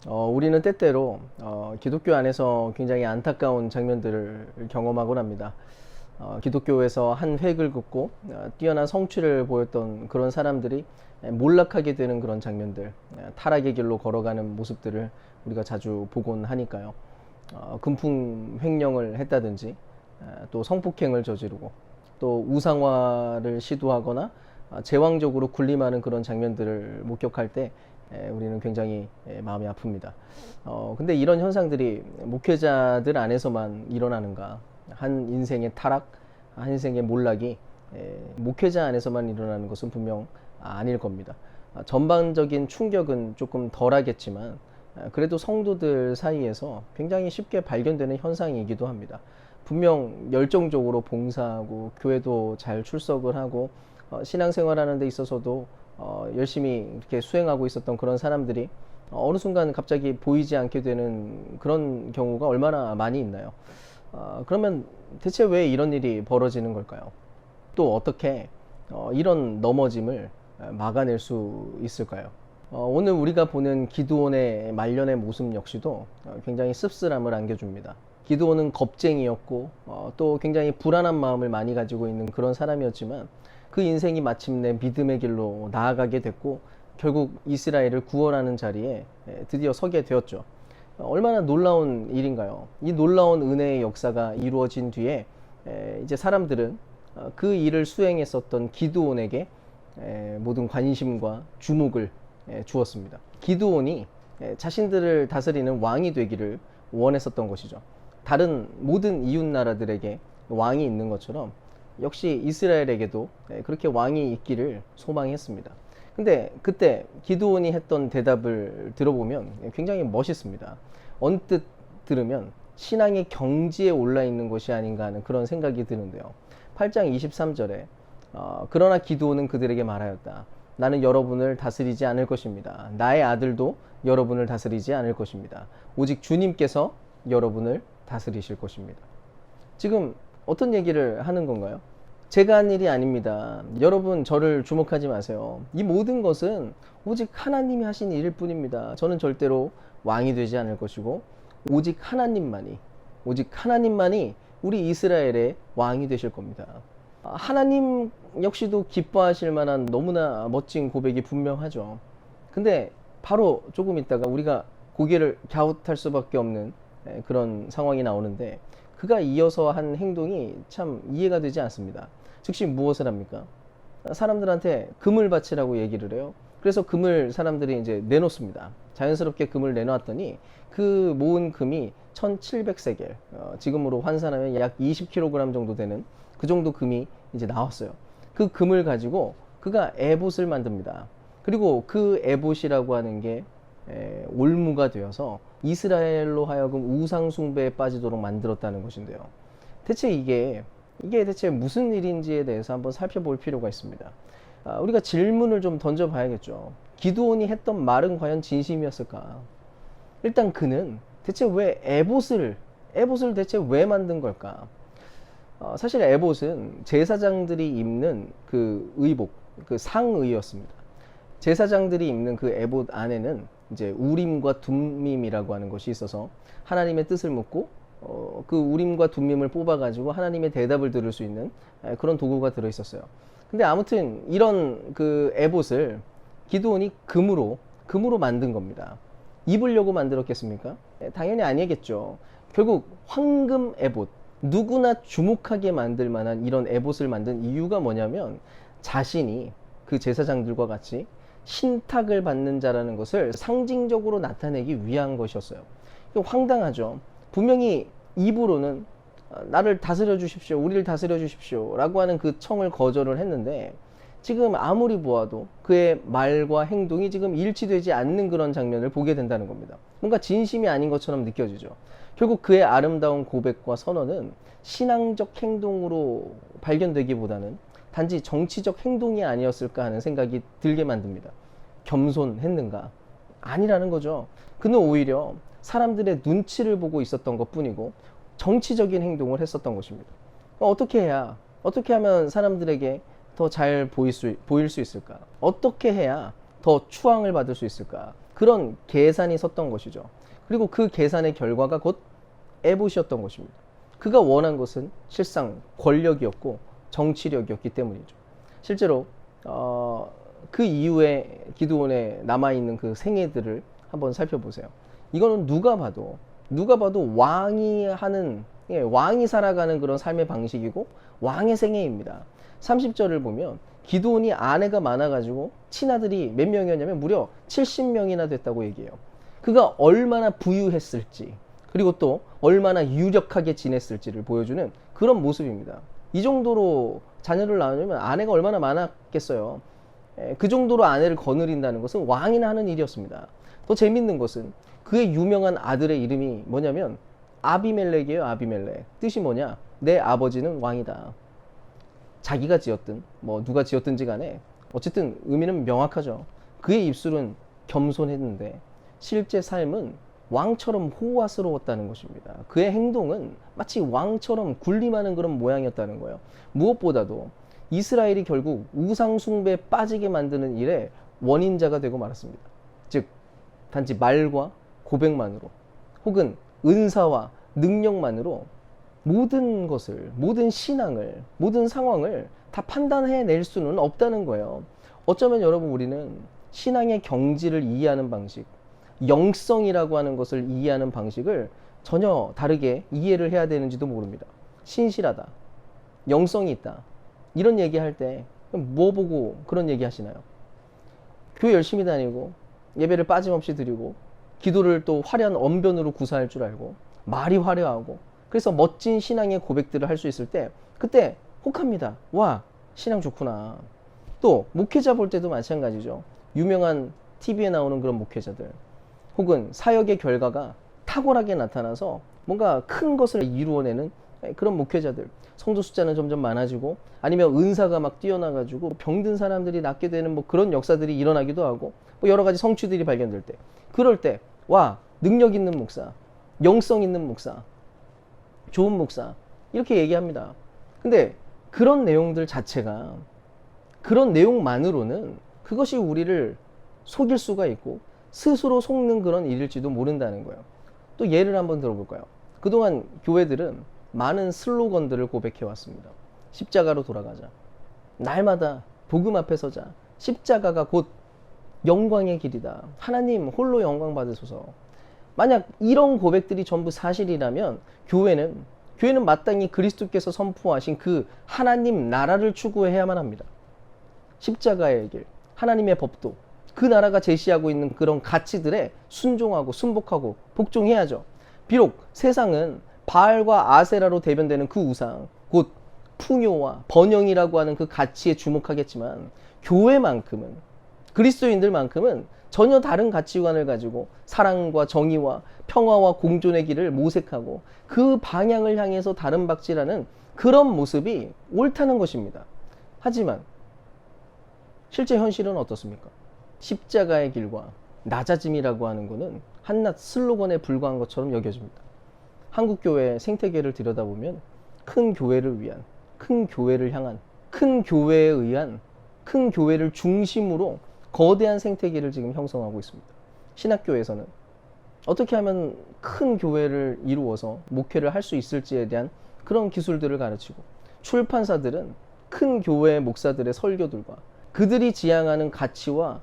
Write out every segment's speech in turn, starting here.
우리는 때때로 기독교 안에서 굉장히 안타까운 장면들을 경험하곤 합니다. 기독교에서 한 획을 긋고 뛰어난 성취를 보였던 그런 사람들이 몰락하게 되는 그런 장면들, 타락의 길로 걸어가는 모습들을 우리가 자주 보곤 하니까요. 금품 횡령을 했다든지, 또 성폭행을 저지르고, 또 우상화를 시도하거나 제왕적으로 군림하는 그런 장면들을 목격할 때 우리는 굉장히 마음이 아픕니다. 근데 이런 현상들이 목회자들 안에서만 일어나는가? 한 인생의 타락, 한 인생의 몰락이 목회자 안에서만 일어나는 것은 분명 아닐 겁니다. 전반적인 충격은 조금 덜하겠지만 그래도 성도들 사이에서 굉장히 쉽게 발견되는 현상이기도 합니다. 분명 열정적으로 봉사하고 교회도 잘 출석을 하고 신앙생활하는 데 있어서도 열심히 이렇게 수행하고 있었던 그런 사람들이 어느 순간 갑자기 보이지 않게 되는 그런 경우가 얼마나 많이 있나요? 그러면 대체 왜 이런 일이 벌어지는 걸까요? 또 어떻게 이런 넘어짐을 막아낼 수 있을까요? 오늘 우리가 보는 기드온의 말년의 모습 역시도 굉장히 씁쓸함을 안겨줍니다. 기드온은 겁쟁이였고 또 굉장히 불안한 마음을 많이 가지고 있는 그런 사람이었지만 그 인생이 마침내 믿음의 길로 나아가게 됐고 결국 이스라엘을 구원하는 자리에 드디어 서게 되었죠. 얼마나 놀라운 일인가요? 이 놀라운 은혜의 역사가 이루어진 뒤에 이제 사람들은 그 일을 수행했었던 기드온에게 모든 관심과 주목을 주었습니다. 기드온이 자신들을 다스리는 왕이 되기를 원했었던 것이죠. 다른 모든 이웃 나라들에게 왕이 있는 것처럼 역시 이스라엘에게도 그렇게 왕이 있기를 소망했습니다. 근데 그때 기드온이 했던 대답을 들어보면 굉장히 멋있습니다. 언뜻 들으면 신앙의 경지에 올라 있는 것이 아닌가 하는 그런 생각이 드는데요. 8장 23절에 그러나 기드온은 그들에게 말하였다. 나는 여러분을 다스리지 않을 것입니다. 나의 아들도 여러분을 다스리지 않을 것입니다. 오직 주님께서 여러분을 다스리실 것입니다. 지금 어떤 얘기를 하는 건가요? 제가 한 일이 아닙니다. 여러분 저를 주목하지 마세요. 이 모든 것은 오직 하나님이 하신 일일 뿐입니다. 저는 절대로 왕이 되지 않을 것이고 오직 하나님만이 우리 이스라엘의 왕이 되실 겁니다. 하나님 역시도 기뻐하실 만한 너무나 멋진 고백이 분명하죠. 근데 바로 조금 있다가 우리가 고개를 갸웃할 수밖에 없는 그런 상황이 나오는데 그가 이어서 한 행동이 참 이해가 되지 않습니다. 즉시 무엇을 합니까? 사람들한테 금을 바치라고 얘기를 해요. 그래서 금을 사람들이 이제 내놓습니다. 자연스럽게 금을 내놓았더니 그 모은 금이 1700세겔, 지금으로 환산하면 약 20kg 정도 되는 그 정도 금이 이제 나왔어요. 그 금을 가지고 그가 에봇을 만듭니다. 그리고 그 에봇이라고 하는 게 올무가 되어서 이스라엘로 하여금 우상 숭배에 빠지도록 만들었다는 것인데요. 대체 이게 대체 무슨 일인지에 대해서 한번 살펴볼 필요가 있습니다. 우리가 질문을 좀 던져봐야겠죠. 기드온이 했던 말은 과연 진심이었을까? 일단 그는 대체 왜 에봇을 대체 왜 만든 걸까? 사실 에봇은 제사장들이 입는 그 의복, 그 상의였습니다. 제사장들이 입는 그 에봇 안에는 이제 우림과 둠밈이라고 하는 것이 있어서 하나님의 뜻을 묻고 그 우림과 둠밈을 뽑아가지고 하나님의 대답을 들을 수 있는 그런 도구가 들어있었어요. 근데 아무튼 이런 그 에봇을 기드온이 금으로 만든 겁니다. 입으려고 만들었겠습니까? 당연히 아니겠죠. 결국 황금 에봇, 누구나 주목하게 만들 만한 이런 에봇을 만든 이유가 뭐냐면 자신이 그 제사장들과 같이 신탁을 받는 자라는 것을 상징적으로 나타내기 위한 것이었어요. 황당하죠. 분명히 입으로는 나를 다스려 주십시오, 우리를 다스려 주십시오 라고 하는 그 청을 거절을 했는데 지금 아무리 보아도 그의 말과 행동이 지금 일치되지 않는 그런 장면을 보게 된다는 겁니다. 뭔가 진심이 아닌 것처럼 느껴지죠. 결국 그의 아름다운 고백과 선언은 신앙적 행동으로 발견되기보다는 단지 정치적 행동이 아니었을까 하는 생각이 들게 만듭니다. 겸손했는가? 아니라는 거죠. 그는 오히려 사람들의 눈치를 보고 있었던 것 뿐이고 정치적인 행동을 했었던 것입니다. 어떻게 하면 사람들에게 더 잘 보일 수 있을까? 어떻게 해야 더 추앙을 받을 수 있을까? 그런 계산이 섰던 것이죠. 그리고 그 계산의 결과가 곧 에봇이었던 것입니다. 그가 원한 것은 실상 권력이었고 정치력이었기 때문이죠. 실제로 그 이후에 기드온에 남아있는 그 생애들을 한번 살펴보세요. 이거는 누가 봐도 왕이 하는, 왕이 살아가는 그런 삶의 방식이고 왕의 생애입니다. 30절을 보면 기드온이 아내가 많아가지고 친아들이 몇 명이었냐면 무려 70명이나 됐다고 얘기해요. 그가 얼마나 부유했을지, 그리고 또 얼마나 유력하게 지냈을지를 보여주는 그런 모습입니다. 이 정도로 자녀를 낳으려면 아내가 얼마나 많았겠어요. 그 정도로 아내를 거느린다는 것은 왕이나 하는 일이었습니다. 더 재밌는 것은 그의 유명한 아들의 이름이 뭐냐면 아비멜렉이에요. 아비멜렉. 뜻이 뭐냐? 내 아버지는 왕이다. 자기가 지었든 뭐 누가 지었든지 간에 어쨌든 의미는 명확하죠. 그의 입술은 겸손했는데 실제 삶은 왕처럼 호화스러웠다는 것입니다. 그의 행동은 마치 왕처럼 군림하는 그런 모양이었다는 거예요. 무엇보다도 이스라엘이 결국 우상 숭배에 빠지게 만드는 일에 원인자가 되고 말았습니다. 즉 단지 말과 고백만으로 혹은 은사와 능력만으로 모든 것을, 모든 신앙을, 모든 상황을 다 판단해낼 수는 없다는 거예요. 어쩌면 여러분 우리는 신앙의 경지를 이해하는 방식, 영성이라고 하는 것을 이해하는 방식을 전혀 다르게 이해를 해야 되는지도 모릅니다. 신실하다, 영성이 있다, 이런 얘기할 때 뭐 보고 그런 얘기 하시나요? 교회 열심히 다니고 예배를 빠짐없이 드리고 기도를 또 화려한 언변으로 구사할 줄 알고 말이 화려하고 그래서 멋진 신앙의 고백들을 할 수 있을 때 그때 혹합니다. 와, 신앙 좋구나. 또 목회자 볼 때도 마찬가지죠. 유명한 TV에 나오는 그런 목회자들 혹은 사역의 결과가 탁월하게 나타나서 뭔가 큰 것을 이루어내는 그런 목회자들, 성도 숫자는 점점 많아지고 아니면 은사가 막 뛰어나가지고 병든 사람들이 낫게 되는 뭐 그런 역사들이 일어나기도 하고 뭐 여러 가지 성취들이 발견될 때, 그럴 때 와, 능력 있는 목사, 영성 있는 목사, 좋은 목사, 이렇게 얘기합니다. 근데 그런 내용들 자체가, 그런 내용만으로는 그것이 우리를 속일 수가 있고 스스로 속는 그런 일일지도 모른다는 거예요. 또 예를 한번 들어볼까요? 그동안 교회들은 많은 슬로건들을 고백해 왔습니다. 십자가로 돌아가자, 날마다 복음 앞에 서자, 십자가가 곧 영광의 길이다, 하나님 홀로 영광 받으소서. 만약 이런 고백들이 전부 사실이라면 교회는 마땅히 그리스도께서 선포하신 그 하나님 나라를 추구해야만 합니다. 십자가의 길, 하나님의 법도, 그 나라가 제시하고 있는 그런 가치들에 순종하고 순복하고 복종해야죠. 비록 세상은 바알과 아세라로 대변되는 그 우상, 곧 풍요와 번영이라고 하는 그 가치에 주목하겠지만 교회만큼은, 그리스도인들만큼은 전혀 다른 가치관을 가지고 사랑과 정의와 평화와 공존의 길을 모색하고 그 방향을 향해서 다른 박질하는 그런 모습이 옳다는 것입니다. 하지만 실제 현실은 어떻습니까? 십자가의 길과 낮아짐이라고 하는 것은 한낱 슬로건에 불과한 것처럼 여겨집니다. 한국교회 생태계를 들여다보면 큰 교회를 위한, 큰 교회를 향한, 큰 교회에 의한, 큰 교회를 중심으로 거대한 생태계를 지금 형성하고 있습니다. 신학교에서는 어떻게 하면 큰 교회를 이루어서 목회를 할 수 있을지에 대한 그런 기술들을 가르치고, 출판사들은 큰 교회 목사들의 설교들과 그들이 지향하는 가치와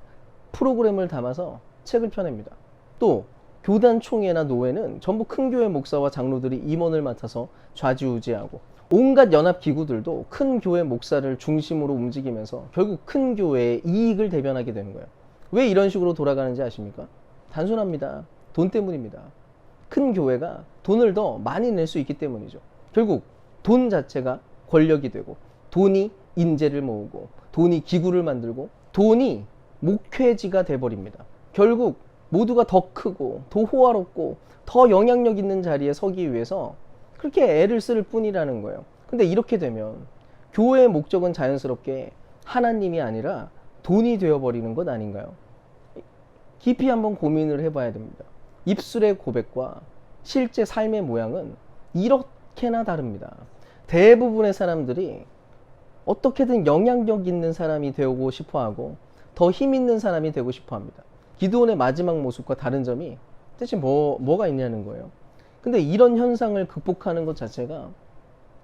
프로그램을 담아서 책을 펴냅니다. 또 교단 총회나 노회는 전부 큰 교회 목사와 장로들이 임원을 맡아서 좌지우지하고, 온갖 연합 기구들도 큰 교회 목사를 중심으로 움직이면서 결국 큰 교회의 이익을 대변하게 되는 거예요. 왜 이런 식으로 돌아가는지 아십니까? 단순합니다. 돈 때문입니다. 큰 교회가 돈을 더 많이 낼 수 있기 때문이죠. 결국 돈 자체가 권력이 되고, 돈이 인재를 모으고, 돈이 기구를 만들고, 돈이 목회지가 돼버립니다. 결국 모두가 더 크고 더 호화롭고 더 영향력 있는 자리에 서기 위해서 그렇게 애를 쓸 뿐이라는 거예요. 근데 이렇게 되면 교회의 목적은 자연스럽게 하나님이 아니라 돈이 되어버리는 것 아닌가요? 깊이 한번 고민을 해봐야 됩니다. 입술의 고백과 실제 삶의 모양은 이렇게나 다릅니다. 대부분의 사람들이 어떻게든 영향력 있는 사람이 되고 싶어하고 더 힘 있는 사람이 되고 싶어합니다. 기드온의 마지막 모습과 다른 점이 대체 뭐가 있냐는 거예요. 근데 이런 현상을 극복하는 것 자체가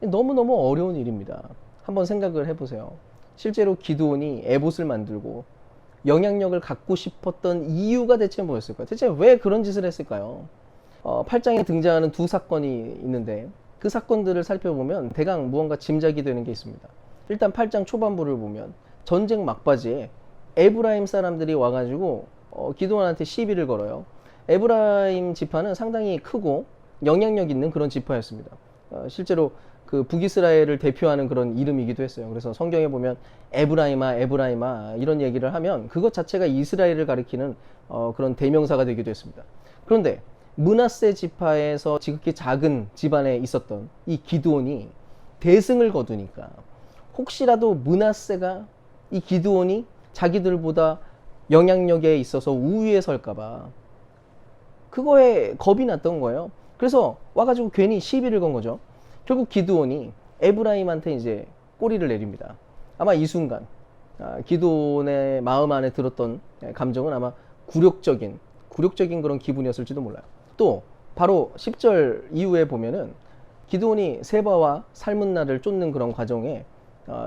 너무너무 어려운 일입니다. 한번 생각을 해보세요. 실제로 기드온이 에봇을 만들고 영향력을 갖고 싶었던 이유가 대체 뭐였을까요? 대체 왜 그런 짓을 했을까요? 8장에 등장하는 두 사건이 있는데 그 사건들을 살펴보면 대강 무언가 짐작이 되는 게 있습니다. 일단 8장 초반부를 보면 전쟁 막바지에 에브라임 사람들이 와가지고 기드온한테 시비를 걸어요. 에브라임 지파는 상당히 크고 영향력 있는 그런 지파였습니다. 실제로 그 북이스라엘을 대표하는 그런 이름이기도 했어요. 그래서 성경에 보면 에브라임아 에브라임아 이런 얘기를 하면 그것 자체가 이스라엘을 가리키는 그런 대명사가 되기도 했습니다. 그런데 므낫세 지파에서 지극히 작은 집안에 있었던 이 기드온이 대승을 거두니까 혹시라도 므낫세가 이 기드온이 자기들보다 영향력에 있어서 우위에 설까봐 그거에 겁이 났던 거예요. 그래서 와가지고 괜히 시비를 건 거죠. 결국 기드온이 에브라임한테 이제 꼬리를 내립니다. 아마 이 순간 기드온의 마음 안에 들었던 감정은 아마 굴욕적인 그런 기분이었을지도 몰라요. 또 바로 10절 이후에 보면은 기드온이 세바와 살문나를 쫓는 그런 과정에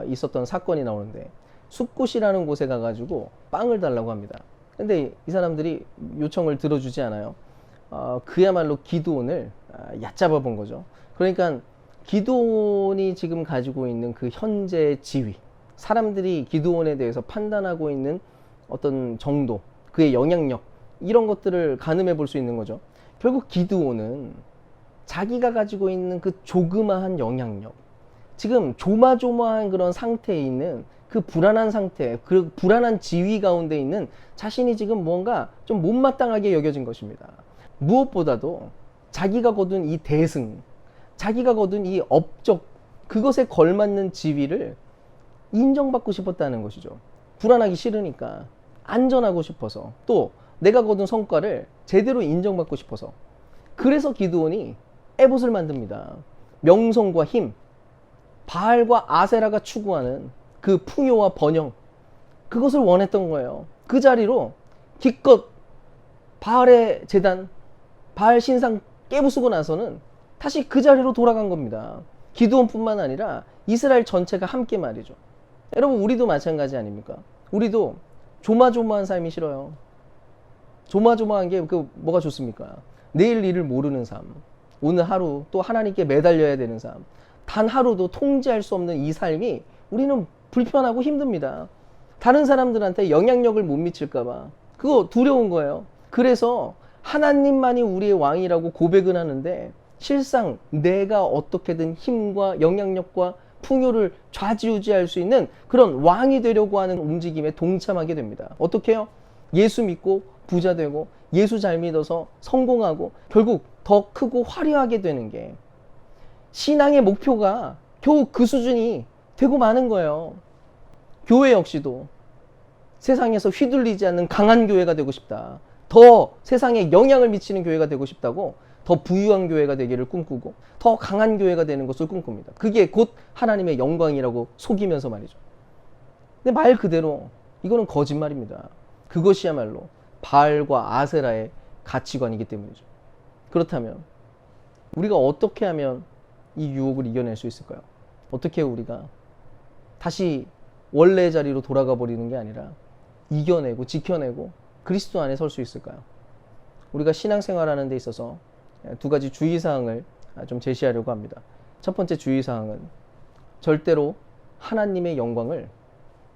있었던 사건이 나오는데 숲곳이라는 곳에 가가지고 빵을 달라고 합니다. 근데 이 사람들이 요청을 들어주지 않아요. 그야말로 기드온을 얕잡아 본 거죠. 그러니까 기드온이 지금 가지고 있는 그 현재 지위, 사람들이 기드온에 대해서 판단하고 있는 어떤 정도, 그의 영향력, 이런 것들을 가늠해 볼 수 있는 거죠. 결국 기드온은 자기가 가지고 있는 그 조그마한 영향력, 지금 조마조마한 그런 상태에 있는 그 불안한 상태, 그 불안한 지위 가운데 있는 자신이 지금 뭔가 좀 못마땅하게 여겨진 것입니다. 무엇보다도 자기가 거둔 이 대승, 자기가 거둔 이 업적, 그것에 걸맞는 지위를 인정받고 싶었다는 것이죠. 불안하기 싫으니까, 안전하고 싶어서, 또 내가 거둔 성과를 제대로 인정받고 싶어서. 그래서 기드온이 에봇을 만듭니다. 명성과 힘, 바알과 아세라가 추구하는 그 풍요와 번영, 그것을 원했던 거예요. 그 자리로 기껏 바알의 제단, 바알 신상 깨부수고 나서는 다시 그 자리로 돌아간 겁니다. 기드온뿐만 아니라 이스라엘 전체가 함께 말이죠. 여러분, 우리도 마찬가지 아닙니까? 우리도 조마조마한 삶이 싫어요. 조마조마한 게 뭐가 좋습니까? 내일 일을 모르는 삶, 오늘 하루 또 하나님께 매달려야 되는 삶, 단 하루도 통제할 수 없는 이 삶이 우리는 불편하고 힘듭니다. 다른 사람들한테 영향력을 못 미칠까봐 그거 두려운 거예요. 그래서 하나님만이 우리의 왕이라고 고백은 하는데 실상 내가 어떻게든 힘과 영향력과 풍요를 좌지우지할 수 있는 그런 왕이 되려고 하는 움직임에 동참하게 됩니다. 어떻게 해요? 예수 믿고 부자 되고 예수 잘 믿어서 성공하고 결국 더 크고 화려하게 되는 게 신앙의 목표가 겨우 그 수준이 되고 마는 거예요. 교회 역시도 세상에서 휘둘리지 않는 강한 교회가 되고 싶다. 더 세상에 영향을 미치는 교회가 되고 싶다고 더 부유한 교회가 되기를 꿈꾸고 더 강한 교회가 되는 것을 꿈꿉니다. 그게 곧 하나님의 영광이라고 속이면서 말이죠. 근데 말 그대로 이거는 거짓말입니다. 그것이야말로 바알과 아세라의 가치관이기 때문이죠. 그렇다면 우리가 어떻게 하면 이 유혹을 이겨낼 수 있을까요? 어떻게 우리가 다시 원래의 자리로 돌아가 버리는 게 아니라 이겨내고 지켜내고 그리스도 안에 설 수 있을까요? 우리가 신앙생활하는 데 있어서 두 가지 주의사항을 좀 제시하려고 합니다. 첫 번째 주의사항은 절대로 하나님의 영광을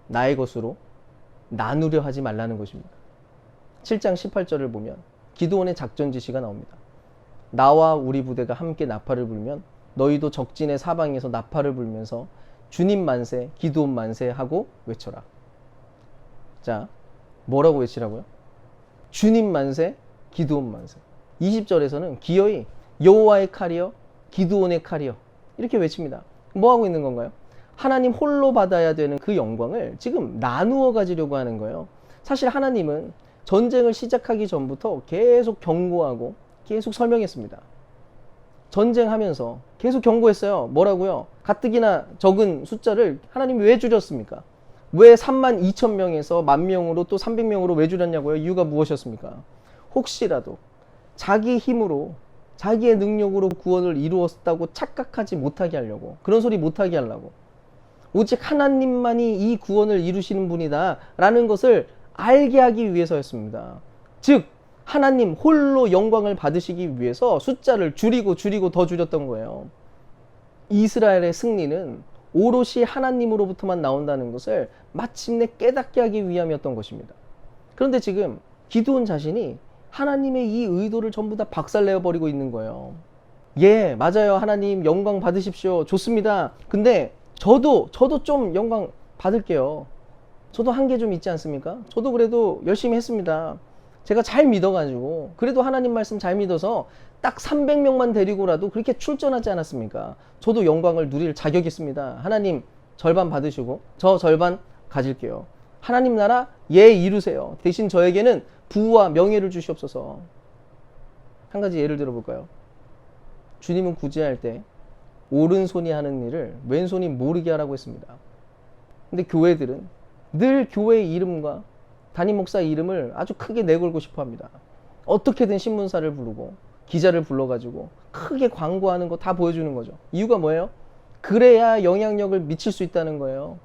나의 것으로 나누려 하지 말라는 것입니다. 7장 18절을 보면 기드온의 작전 지시가 나옵니다. 나와 우리 부대가 함께 나팔을 불면 너희도 적진의 사방에서 나팔을 불면서 주님 만세, 기드온 만세 하고 외쳐라. 자, 뭐라고 외치라고요? 주님 만세, 기드온 만세. 20절에서는 기어이 여호와의 칼이여, 기드온의 칼이여 이렇게 외칩니다. 뭐 하고 있는 건가요? 하나님 홀로 받아야 되는 그 영광을 지금 나누어 가지려고 하는 거예요. 사실 하나님은 전쟁을 시작하기 전부터 계속 경고하고 계속 설명했습니다. 전쟁하면서 계속 경고했어요. 뭐라고요? 가뜩이나 적은 숫자를 하나님이 왜 줄였습니까? 왜 32,000명에서 10,000명으로 또 300명으로 왜 줄였냐고요? 이유가 무엇이었습니까? 혹시라도 자기 힘으로 자기의 능력으로 구원을 이루었다고 착각하지 못하게 하려고, 그런 소리 못하게 하려고, 오직 하나님만이 이 구원을 이루시는 분이다 라는 것을 알게 하기 위해서였습니다. 즉 하나님 홀로 영광을 받으시기 위해서 숫자를 줄이고 더 줄였던 거예요. 이스라엘의 승리는 오롯이 하나님으로부터만 나온다는 것을 마침내 깨닫게 하기 위함이었던 것입니다. 그런데 지금 기드온 자신이 하나님의 이 의도를 전부 다 박살내버리고 있는 거예요. 예, 맞아요. 하나님 영광 받으십시오. 좋습니다. 근데 저도 좀 영광 받을게요. 저도 한계 좀 있지 않습니까? 저도 그래도 열심히 했습니다. 제가 잘 믿어가지고, 그래도 하나님 말씀 잘 믿어서 딱 300명만 데리고라도 그렇게 출전하지 않았습니까? 저도 영광을 누릴 자격이 있습니다. 하나님 절반 받으시고 저 절반 가질게요. 하나님 나라 이루세요. 대신 저에게는 부와 명예를 주시옵소서. 한 가지 예를 들어볼까요? 주님은 구제할 때 오른손이 하는 일을 왼손이 모르게 하라고 했습니다. 근데 교회들은 늘 교회의 이름과 담임 목사 이름을 아주 크게 내걸고 싶어 합니다. 어떻게든 신문사를 부르고 기자를 불러가지고 크게 광고하는 거 다 보여주는 거죠. 이유가 뭐예요? 그래야 영향력을 미칠 수 있다는 거예요.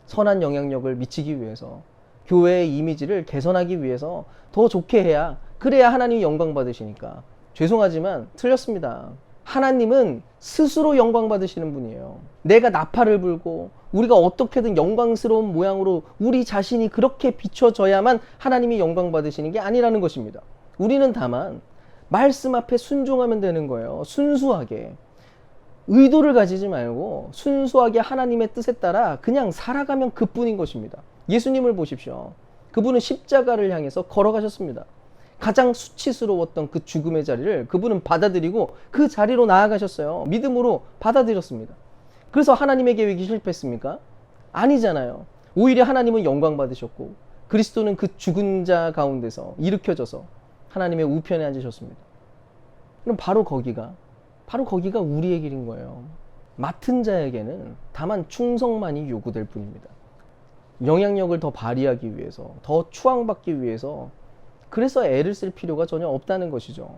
선한 영향력을 미치기 위해서, 교회의 이미지를 개선하기 위해서 더 좋게 해야, 그래야 하나님이 영광 받으시니까. 죄송하지만 틀렸습니다. 하나님은 스스로 영광 받으시는 분이에요. 내가 나팔을 불고 우리가 어떻게든 영광스러운 모양으로 우리 자신이 그렇게 비춰져야만 하나님이 영광 받으시는 게 아니라는 것입니다. 우리는 다만 말씀 앞에 순종하면 되는 거예요. 순수하게. 의도를 가지지 말고 순수하게 하나님의 뜻에 따라 그냥 살아가면 그뿐인 것입니다. 예수님을 보십시오. 그분은 십자가를 향해서 걸어가셨습니다. 가장 수치스러웠던 그 죽음의 자리를 그분은 받아들이고 그 자리로 나아가셨어요. 믿음으로 받아들였습니다. 그래서 하나님의 계획이 실패했습니까? 아니잖아요. 오히려 하나님은 영광 받으셨고 그리스도는 그 죽은 자 가운데서 일으켜져서 하나님의 우편에 앉으셨습니다. 그럼 바로 거기가 우리의 길인 거예요. 맡은 자에게는 다만 충성만이 요구될 뿐입니다. 영향력을 더 발휘하기 위해서, 더 추앙받기 위해서, 그래서 애를 쓸 필요가 전혀 없다는 것이죠.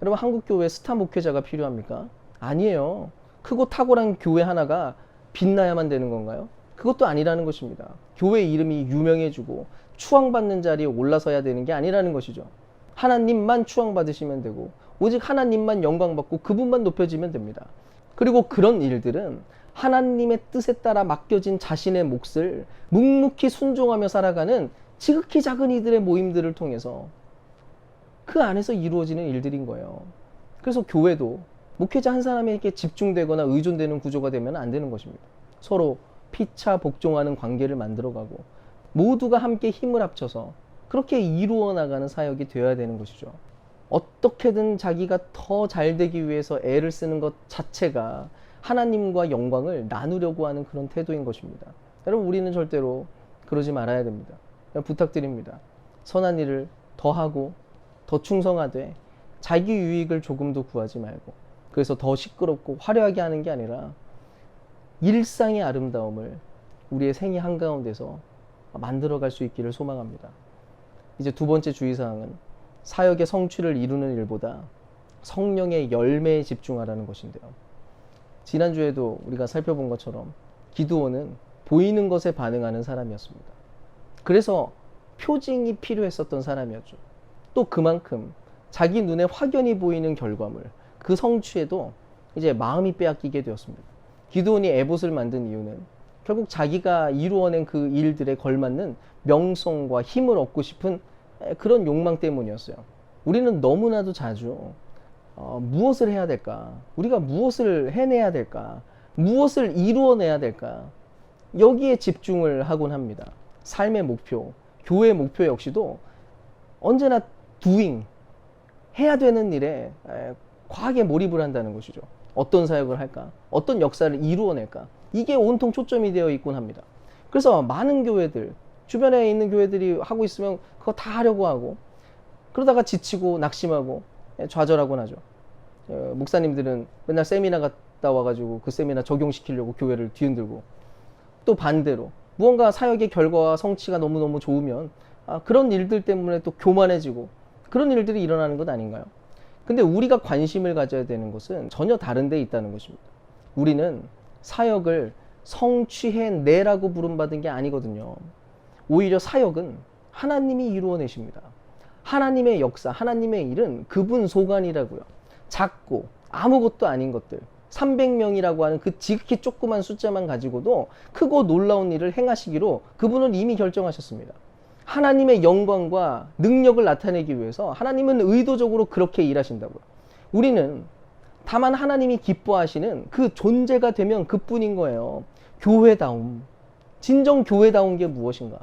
여러분, 한국교회에 스타 목회자가 필요합니까? 아니에요. 크고 탁월한 교회 하나가 빛나야만 되는 건가요? 그것도 아니라는 것입니다. 교회 이름이 유명해지고 추앙받는 자리에 올라서야 되는 게 아니라는 것이죠. 하나님만 추앙받으시면 되고 오직 하나님만 영광받고 그분만 높여지면 됩니다. 그리고 그런 일들은 하나님의 뜻에 따라 맡겨진 자신의 몫을 묵묵히 순종하며 살아가는 지극히 작은 이들의 모임들을 통해서 그 안에서 이루어지는 일들인 거예요. 그래서 교회도 목회자 한 사람에게 집중되거나 의존되는 구조가 되면 안 되는 것입니다. 서로 피차 복종하는 관계를 만들어가고 모두가 함께 힘을 합쳐서 그렇게 이루어 나가는 사역이 되어야 되는 것이죠. 어떻게든 자기가 더 잘 되기 위해서 애를 쓰는 것 자체가 하나님과 영광을 나누려고 하는 그런 태도인 것입니다. 여러분, 우리는 절대로 그러지 말아야 됩니다. 부탁드립니다. 선한 일을 더 하고 더 충성하되 자기 유익을 조금 더 구하지 말고, 그래서 더 시끄럽고 화려하게 하는 게 아니라 일상의 아름다움을 우리의 생애 한가운데서 만들어갈 수 있기를 소망합니다. 이제 두 번째 주의사항은 사역의 성취를 이루는 일보다 성령의 열매에 집중하라는 것인데요. 지난주에도 우리가 살펴본 것처럼 기드온은 보이는 것에 반응하는 사람이었습니다. 그래서 표징이 필요했었던 사람이었죠. 또 그만큼 자기 눈에 확연히 보이는 결과물, 그 성취에도 이제 마음이 빼앗기게 되었습니다. 기드온이 에봇을 만든 이유는 결국 자기가 이루어낸 그 일들에 걸맞는 명성과 힘을 얻고 싶은 그런 욕망 때문이었어요. 우리는 너무나도 자주 무엇을 해야 될까? 우리가 무엇을 해내야 될까? 무엇을 이루어내야 될까? 여기에 집중을 하곤 합니다. 삶의 목표, 교회의 목표 역시도 언제나 doing, 해야 되는 일에 과하게 몰입을 한다는 것이죠. 어떤 사역을 할까? 어떤 역사를 이루어낼까? 이게 온통 초점이 되어 있곤 합니다. 그래서 많은 교회들, 주변에 있는 교회들이 하고 있으면 그거 다 하려고 하고, 그러다가 지치고 낙심하고 좌절하곤 하죠. 목사님들은 맨날 세미나 갔다 와가지고 그 세미나 적용시키려고 교회를 뒤흔들고, 또 반대로 무언가 사역의 결과와 성취가 너무너무 좋으면 그런 일들 때문에 또 교만해지고 그런 일들이 일어나는 것 아닌가요? 근데 우리가 관심을 가져야 되는 것은 전혀 다른 데 있다는 것입니다. 우리는 사역을 성취해내라고 부름받은 게 아니거든요. 오히려 사역은 하나님이 이루어내십니다. 하나님의 역사, 하나님의 일은 그분 소관이라고요. 작고 아무것도 아닌 것들, 300명이라고 하는 그 지극히 조그만 숫자만 가지고도 크고 놀라운 일을 행하시기로 그분은 이미 결정하셨습니다. 하나님의 영광과 능력을 나타내기 위해서 하나님은 의도적으로 그렇게 일하신다고요. 우리는 다만 하나님이 기뻐하시는 그 존재가 되면 그뿐인 거예요. 교회다움. 진정 교회다운 게 무엇인가?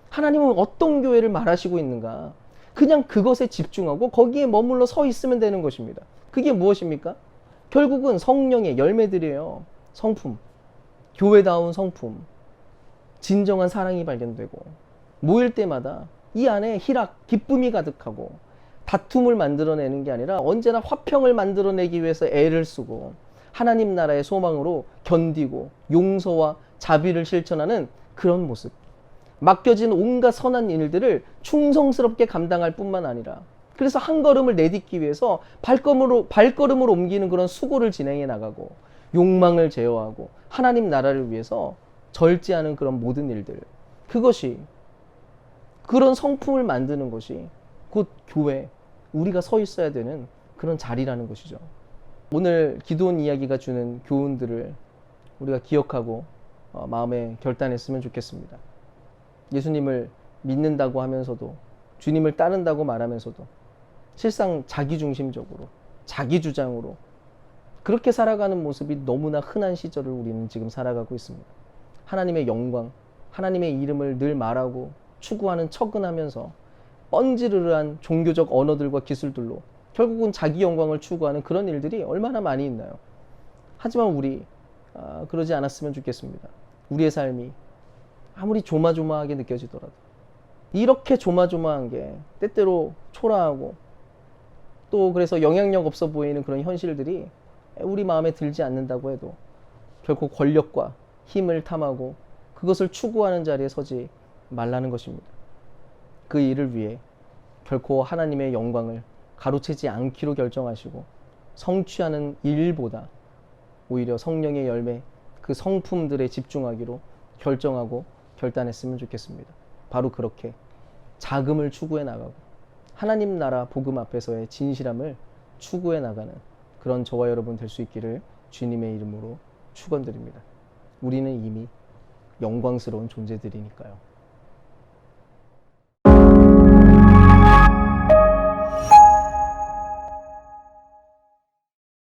하나님은 어떤 교회를 말하시고 있는가? 그냥 그것에 집중하고 거기에 머물러 서 있으면 되는 것입니다. 그게 무엇입니까? 결국은 성령의 열매들이에요. 성품. 교회다운 성품. 진정한 사랑이 발견되고 모일 때마다 이 안에 희락, 기쁨이 가득하고 다툼을 만들어내는 게 아니라 언제나 화평을 만들어내기 위해서 애를 쓰고 하나님 나라의 소망으로 견디고 용서와 자비를 실천하는 그런 모습. 맡겨진 온갖 선한 일들을 충성스럽게 감당할 뿐만 아니라 그래서 한 걸음을 내딛기 위해서 발걸음으로 옮기는 그런 수고를 진행해 나가고 욕망을 제어하고 하나님 나라를 위해서 절제하는 그런 모든 일들. 그것이 그런 성품을 만드는 것이 곧 교회, 우리가 서 있어야 되는 그런 자리라는 것이죠. 오늘 기도원 이야기가 주는 교훈들을 우리가 기억하고 마음에 결단했으면 좋겠습니다. 예수님을 믿는다고 하면서도 주님을 따른다고 말하면서도 실상 자기중심적으로 자기 주장으로 그렇게 살아가는 모습이 너무나 흔한 시절을 우리는 지금 살아가고 있습니다. 하나님의 영광, 하나님의 이름을 늘 말하고 추구하는 척은 하면서 뻔지르르한 종교적 언어들과 기술들로 결국은 자기 영광을 추구하는 그런 일들이 얼마나 많이 있나요? 하지만 우리 그러지 않았으면 좋겠습니다. 우리의 삶이 아무리 조마조마하게 느껴지더라도 이렇게 조마조마한 게 때때로 초라하고 또 그래서 영향력 없어 보이는 그런 현실들이 우리 마음에 들지 않는다고 해도 결코 권력과 힘을 탐하고 그것을 추구하는 자리에 서지 말라는 것입니다. 그 일을 위해 결코 하나님의 영광을 가로채지 않기로 결정하시고 성취하는 일보다 오히려 성령의 열매, 그 성품들에 집중하기로 결정하고 결단했으면 좋겠습니다. 바로 그렇게 자금을 추구해 나가고 하나님 나라 복음 앞에서의 진실함을 추구해 나가는 그런 저와 여러분 될 수 있기를 주님의 이름으로 축원드립니다. 우리는 이미 영광스러운 존재들이니까요.